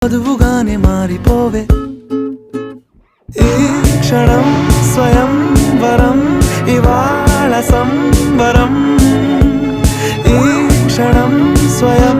వధువుగానే మారిపోవే ఈ క్షణం స్వయం వరం ఇవాళ సంబరం ఈ క్షణం స్వయం